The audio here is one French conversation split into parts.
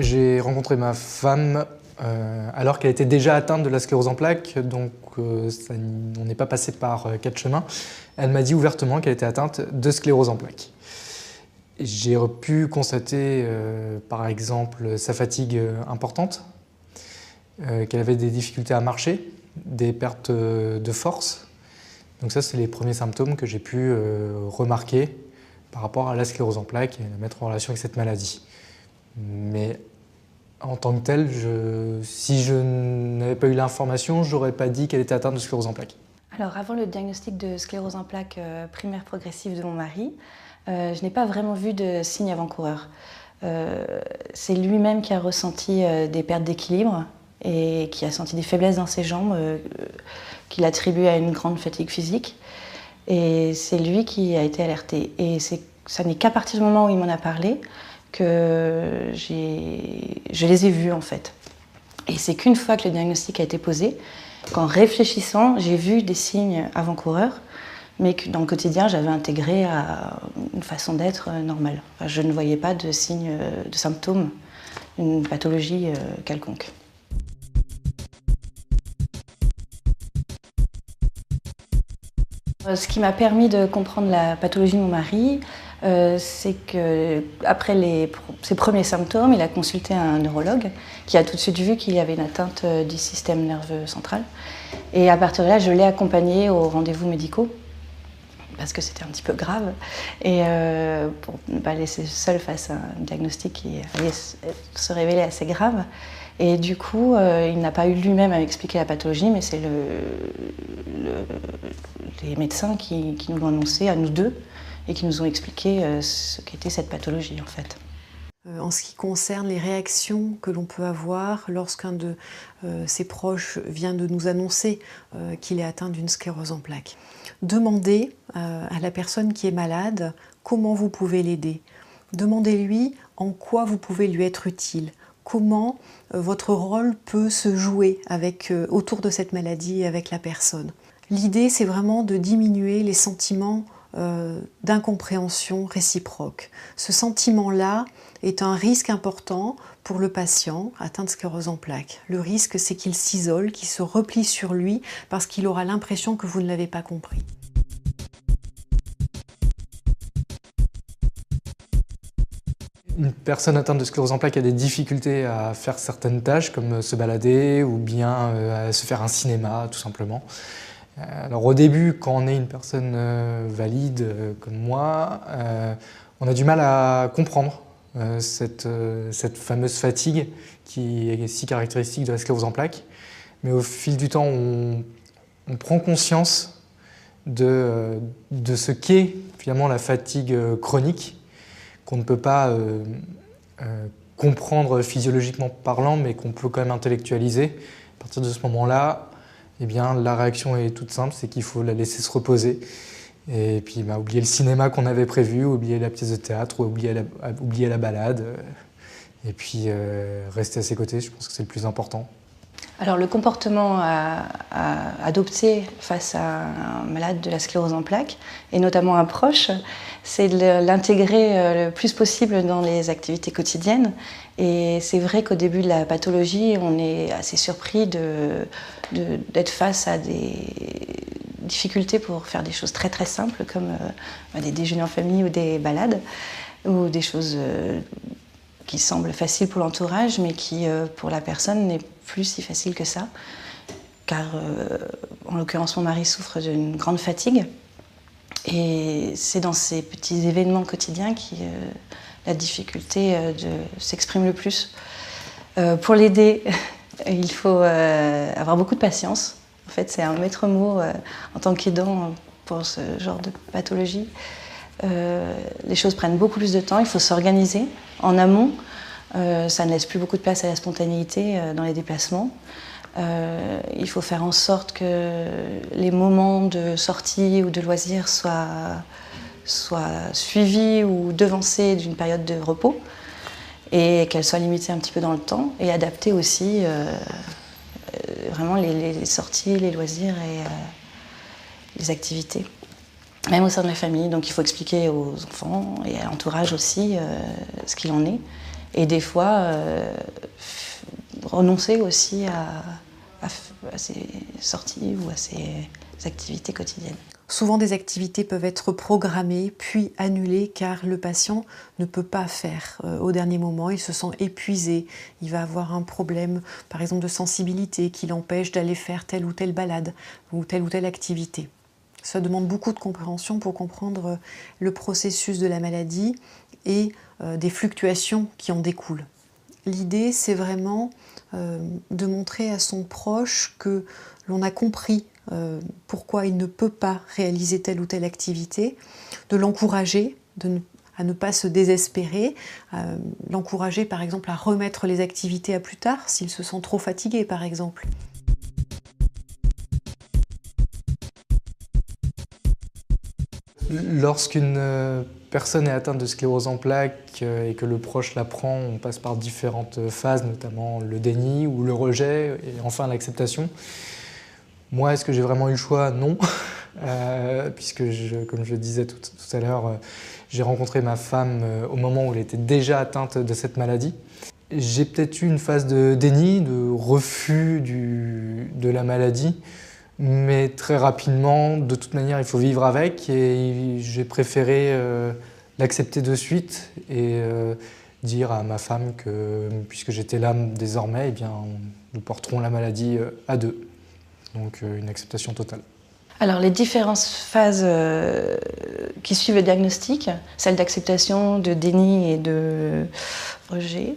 J'ai rencontré ma femme alors qu'elle était déjà atteinte de la sclérose en plaques, donc on n'est pas passé par quatre chemins. Elle m'a dit ouvertement qu'elle était atteinte de sclérose en plaques. J'ai pu constater par exemple sa fatigue importante, qu'elle avait des difficultés à marcher, des pertes de force. Donc ça, c'est les premiers symptômes que j'ai pu remarquer par rapport à la sclérose en plaques et la mettre en relation avec cette maladie. Mais en tant que telle, si je n'avais pas eu l'information, je n'aurais pas dit qu'elle était atteinte de sclérose en plaques. Alors avant le diagnostic de sclérose en plaques primaire progressive de mon mari, je n'ai pas vraiment vu de signes avant-coureurs. C'est lui-même qui a ressenti des pertes d'équilibre et qui a senti des faiblesses dans ses jambes qu'il attribue à une grande fatigue physique. Et c'est lui qui a été alerté. Et ça n'est qu'à partir du moment où il m'en a parlé que je les ai vus en fait. Et c'est qu'une fois que le diagnostic a été posé, qu'en réfléchissant, j'ai vu des signes avant-coureurs, mais que dans le quotidien, j'avais intégré à une façon d'être normale. Enfin, je ne voyais pas de signes, de symptômes d'une pathologie quelconque. Ce qui m'a permis de comprendre la pathologie de mon mari, c'est qu'après ses premiers symptômes, il a consulté un neurologue qui a tout de suite vu qu'il y avait une atteinte du système nerveux central. Et à partir de là, je l'ai accompagné aux rendez-vous médicaux parce que c'était un petit peu grave et pour ne pas laisser seul face à un diagnostic qui allait se révéler assez grave. Et du coup, il n'a pas eu lui-même à m'expliquer la pathologie, mais c'est les médecins qui nous l'ont annoncé à nous deux et qui nous ont expliqué ce qu'était cette pathologie en fait. En ce qui concerne les réactions que l'on peut avoir lorsqu'un de ses proches vient de nous annoncer qu'il est atteint d'une sclérose en plaques. Demandez à la personne qui est malade comment vous pouvez l'aider. Demandez-lui en quoi vous pouvez lui être utile. Comment votre rôle peut se jouer autour de cette maladie et avec la personne. L'idée, c'est vraiment de diminuer les sentiments d'incompréhension réciproque. Ce sentiment-là est un risque important pour le patient atteint de sclérose en plaques. Le risque, c'est qu'il s'isole, qu'il se replie sur lui parce qu'il aura l'impression que vous ne l'avez pas compris. Une personne atteinte de sclérose en plaques a des difficultés à faire certaines tâches comme se balader ou bien à se faire un cinéma tout simplement. Alors au début, quand on est une personne valide comme moi, on a du mal à comprendre cette fameuse fatigue qui est si caractéristique de la sclérose en plaques. Mais au fil du temps, on prend conscience de ce qu'est finalement la fatigue chronique, qu'on ne peut pas comprendre physiologiquement parlant, mais qu'on peut quand même intellectualiser. À partir de ce moment-là, eh bien, la réaction est toute simple, c'est qu'il faut la laisser se reposer. Et puis oublier le cinéma qu'on avait prévu, oublier la pièce de théâtre, ou oublier la balade. Et puis rester à ses côtés, je pense que c'est le plus important. Alors le comportement à adopter face à un malade de la sclérose en plaques, et notamment un proche, c'est de l'intégrer le plus possible dans les activités quotidiennes. Et c'est vrai qu'au début de la pathologie, on est assez surpris d'être face à des difficultés pour faire des choses très très simples comme des déjeuners en famille ou des balades, ou des choses qui semblent faciles pour l'entourage, mais qui, pour la personne, n'est plus si facile que ça. Car, en l'occurrence, mon mari souffre d'une grande fatigue. Et c'est dans ces petits événements quotidiens que la difficulté s'exprime le plus. Pour l'aider, il faut avoir beaucoup de patience. En fait, c'est un maître mot en tant qu'aidant pour ce genre de pathologie. Les choses prennent beaucoup plus de temps, il faut s'organiser en amont. Ça ne laisse plus beaucoup de place à la spontanéité dans les déplacements. Il faut faire en sorte que les moments de sortie ou de loisirs soient suivis ou devancés d'une période de repos et qu'elles soient limitées un petit peu dans le temps et adapter aussi vraiment les sorties, les loisirs et les activités. Même au sein de la famille, donc il faut expliquer aux enfants et à l'entourage aussi ce qu'il en est. Et des fois, renoncer aussi à ses sorties ou à ses activités quotidiennes. Souvent, des activités peuvent être programmées puis annulées car le patient ne peut pas faire au dernier moment. Il se sent épuisé, il va avoir un problème, par exemple, de sensibilité qui l'empêche d'aller faire telle ou telle balade ou telle activité. Ça demande beaucoup de compréhension pour comprendre le processus de la maladie et des fluctuations qui en découlent. L'idée, c'est vraiment de montrer à son proche que l'on a compris pourquoi il ne peut pas réaliser telle ou telle activité, de l'encourager à ne pas se désespérer, l'encourager par exemple à remettre les activités à plus tard s'il se sent trop fatigué par exemple. Lorsqu'une personne est atteinte de sclérose en plaques et que le proche l'apprend, on passe par différentes phases, notamment le déni ou le rejet et enfin l'acceptation. Moi, est-ce que j'ai vraiment eu le choix? Non, puisque comme je le disais tout à l'heure, j'ai rencontré ma femme au moment où elle était déjà atteinte de cette maladie. J'ai peut-être eu une phase de déni, de refus de la maladie, mais très rapidement, de toute manière, il faut vivre avec et j'ai préféré l'accepter de suite et dire à ma femme que, puisque j'étais là désormais, eh bien, nous porterons la maladie à deux. Donc une acceptation totale. Alors les différentes phases qui suivent le diagnostic, celle d'acceptation, de déni et de rejet.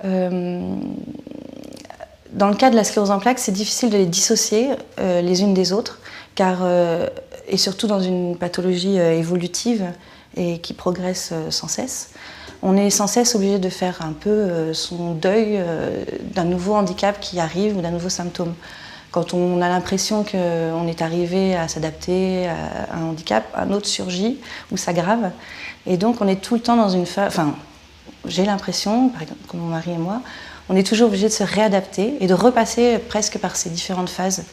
Dans le cas de la sclérose en plaques, c'est difficile de les dissocier les unes des autres, car, et surtout dans une pathologie évolutive et qui progresse sans cesse, on est sans cesse obligé de faire un peu son deuil d'un nouveau handicap qui arrive ou d'un nouveau symptôme. Quand on a l'impression qu'on est arrivé à s'adapter à un handicap, un autre surgit ou s'aggrave. Et donc on est tout le temps dans une phase... Enfin, j'ai l'impression, par exemple, comme mon mari et moi, on est toujours obligé de se réadapter et de repasser presque par ces différentes phases.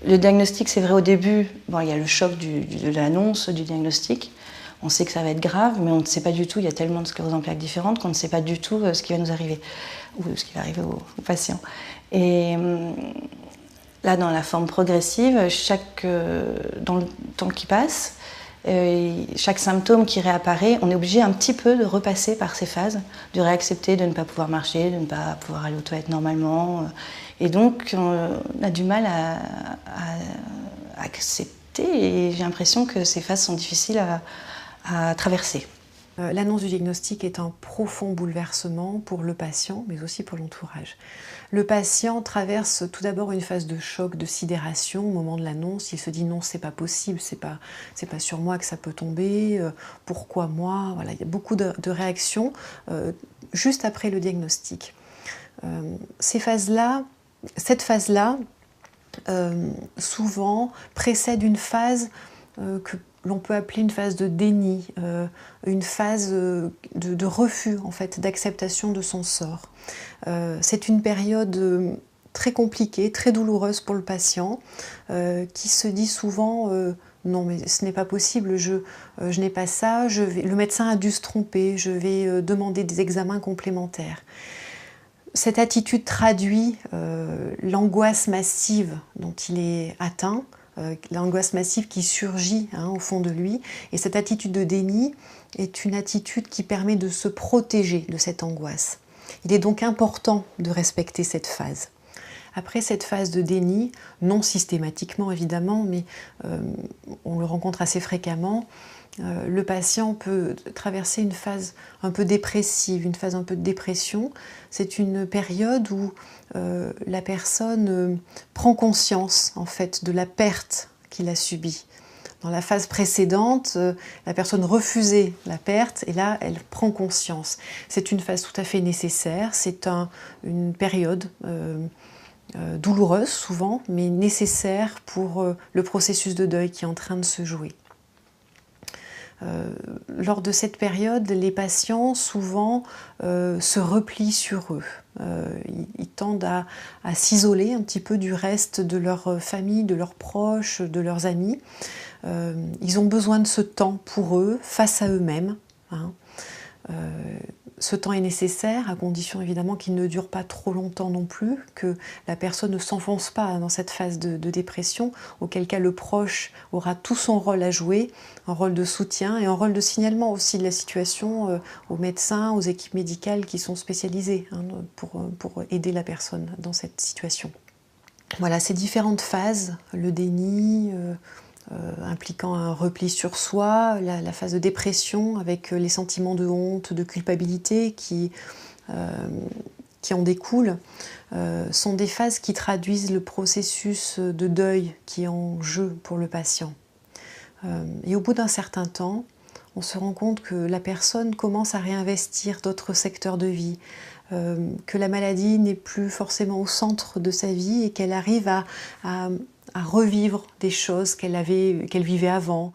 Le diagnostic, c'est vrai au début, bon, il y a le choc de l'annonce du diagnostic. On sait que ça va être grave, mais on ne sait pas du tout, il y a tellement de sclérose en plaques différentes qu'on ne sait pas du tout ce qui va nous arriver, ou ce qui va arriver aux patients. Et là, dans la forme progressive, dans le temps qui passe, chaque symptôme qui réapparaît, on est obligé un petit peu de repasser par ces phases, de réaccepter de ne pas pouvoir marcher, de ne pas pouvoir aller aux toilettes normalement. Et donc, on a du mal à accepter et j'ai l'impression que ces phases sont difficiles à traverser. L'annonce du diagnostic est un profond bouleversement pour le patient, mais aussi pour l'entourage. Le patient traverse tout d'abord une phase de choc, de sidération au moment de l'annonce. Il se dit non, c'est pas possible, c'est pas sur moi que ça peut tomber, pourquoi moi? Voilà, il y a beaucoup de réactions juste après le diagnostic. Cette phase-là, souvent précède une phase que l'on peut appeler une phase de déni, une phase de refus en fait, d'acceptation de son sort. C'est une période très compliquée, très douloureuse pour le patient, qui se dit souvent non mais ce n'est pas possible, je n'ai pas ça, le médecin a dû se tromper, je vais demander des examens complémentaires. Cette attitude traduit l'angoisse massive dont il est atteint, l'angoisse massive qui surgit au fond de lui. Et cette attitude de déni est une attitude qui permet de se protéger de cette angoisse. Il est donc important de respecter cette phase. Après cette phase de déni, non systématiquement évidemment, mais on le rencontre assez fréquemment, le patient peut traverser une phase un peu dépressive, une phase un peu de dépression. C'est une période où la personne prend conscience en fait de la perte qu'il a subie. Dans la phase précédente, la personne refusait la perte et là, elle prend conscience. C'est une phase tout à fait nécessaire, c'est une période douloureuse souvent, mais nécessaire pour le processus de deuil qui est en train de se jouer. Lors de cette période, les patients souvent se replient sur eux. Ils tendent à s'isoler un petit peu du reste de leur famille, de leurs proches, de leurs amis. Ils ont besoin de ce temps pour eux, face à eux-mêmes. Ce temps est nécessaire, à condition évidemment qu'il ne dure pas trop longtemps non plus, que la personne ne s'enfonce pas dans cette phase de dépression, auquel cas le proche aura tout son rôle à jouer, un rôle de soutien et un rôle de signalement aussi de la situation aux médecins, aux équipes médicales qui sont spécialisées pour aider la personne dans cette situation. Voilà, ces différentes phases, le déni, impliquant un repli sur soi, la phase de dépression avec les sentiments de honte, de culpabilité qui en découlent, sont des phases qui traduisent le processus de deuil qui est en jeu pour le patient. Et au bout d'un certain temps, on se rend compte que la personne commence à réinvestir d'autres secteurs de vie, que la maladie n'est plus forcément au centre de sa vie et qu'elle arrive à revivre des choses qu'elle vivait avant.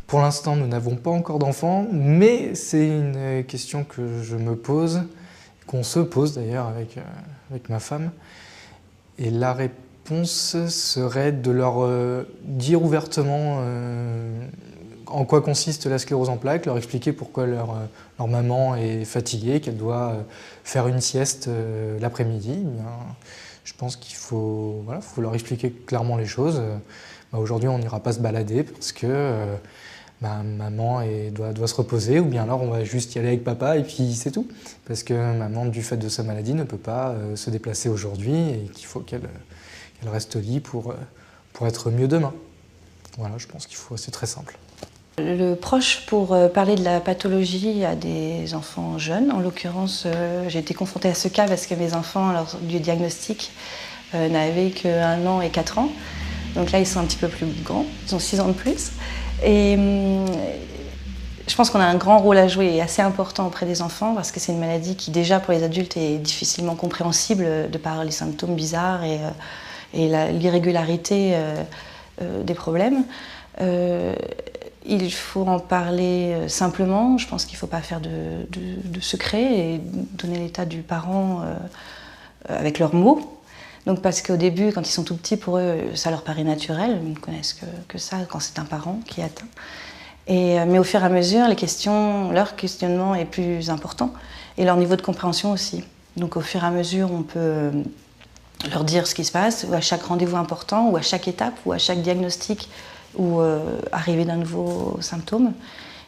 Pour l'instant, nous n'avons pas encore d'enfants, mais c'est une question que je me pose, qu'on se pose d'ailleurs avec ma femme. Et la réponse serait de leur dire ouvertement en quoi consiste la sclérose en plaques, leur expliquer pourquoi leur maman est fatiguée, qu'elle doit faire une sieste l'après-midi. Je pense qu'il faut leur expliquer clairement les choses. Aujourd'hui, on n'ira pas se balader parce que maman doit se reposer, ou bien alors on va juste y aller avec papa et puis c'est tout. Parce que maman, du fait de sa maladie, ne peut pas se déplacer aujourd'hui et qu'il faut qu'elle reste au lit pour être mieux demain. Voilà, je pense c'est très simple. Le proche pour parler de la pathologie à des enfants jeunes. En l'occurrence, j'ai été confrontée à ce cas parce que mes enfants, lors du diagnostic, n'avaient que 1 an et 4 ans. Donc là, ils sont un petit peu plus grands, ils ont 6 ans de plus. Et je pense qu'on a un grand rôle à jouer et assez important auprès des enfants parce que c'est une maladie qui, déjà pour les adultes, est difficilement compréhensible de par les symptômes bizarres et l'irrégularité des problèmes. Il faut en parler simplement, je pense qu'il ne faut pas faire de secret et donner l'état du parent avec leurs mots. Donc parce qu'au début, quand ils sont tout petits, pour eux, ça leur paraît naturel, ils ne connaissent que ça quand c'est un parent qui est atteint. Mais au fur et à mesure, leur questionnement est plus important et leur niveau de compréhension aussi. Donc au fur et à mesure, on peut leur dire ce qui se passe, ou à chaque rendez-vous important, ou à chaque étape, ou à chaque diagnostic, ou arrivée d'un nouveau symptôme.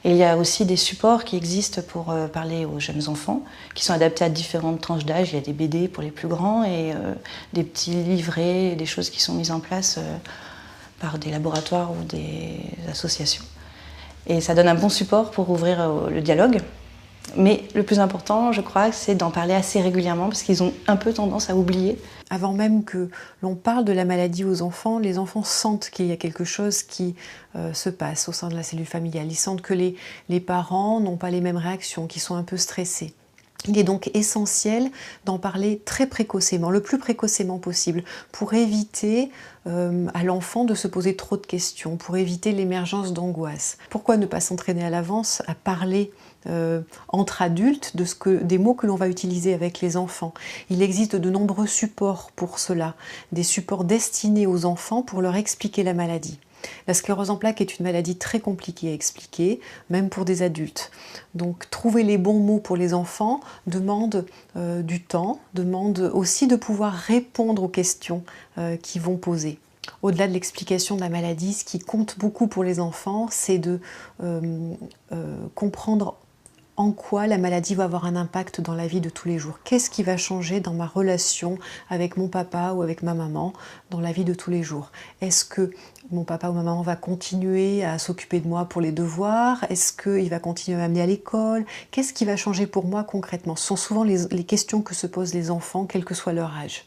Et il y a aussi des supports qui existent pour parler aux jeunes enfants, qui sont adaptés à différentes tranches d'âge. Il y a des BD pour les plus grands et des petits livrets, des choses qui sont mises en place par des laboratoires ou des associations. Et ça donne un bon support pour ouvrir le dialogue. Mais le plus important, je crois, c'est d'en parler assez régulièrement parce qu'ils ont un peu tendance à oublier. Avant même que l'on parle de la maladie aux enfants, les enfants sentent qu'il y a quelque chose qui se passe au sein de la cellule familiale. Ils sentent que les parents n'ont pas les mêmes réactions, qu'ils sont un peu stressés. Il est donc essentiel d'en parler très précocement, le plus précocement possible, pour éviter à l'enfant de se poser trop de questions, pour éviter l'émergence d'angoisse. Pourquoi ne pas s'entraîner à l'avance à parler entre adultes des mots que l'on va utiliser avec les enfants? Il existe de nombreux supports pour cela, des supports destinés aux enfants pour leur expliquer la maladie. La sclérose en plaques est une maladie très compliquée à expliquer, même pour des adultes. Donc trouver les bons mots pour les enfants demande du temps, demande aussi de pouvoir répondre aux questions qu'ils vont poser. Au-delà de l'explication de la maladie, ce qui compte beaucoup pour les enfants, c'est de comprendre en quoi la maladie va avoir un impact dans la vie de tous les jours. Qu'est-ce qui va changer dans ma relation avec mon papa ou avec ma maman dans la vie de tous les jours? Est-ce que mon papa ou ma maman va continuer à s'occuper de moi pour les devoirs? Est-ce qu'il va continuer à m'amener à l'école? Qu'est-ce qui va changer pour moi concrètement? Ce sont souvent les questions que se posent les enfants, quel que soit leur âge.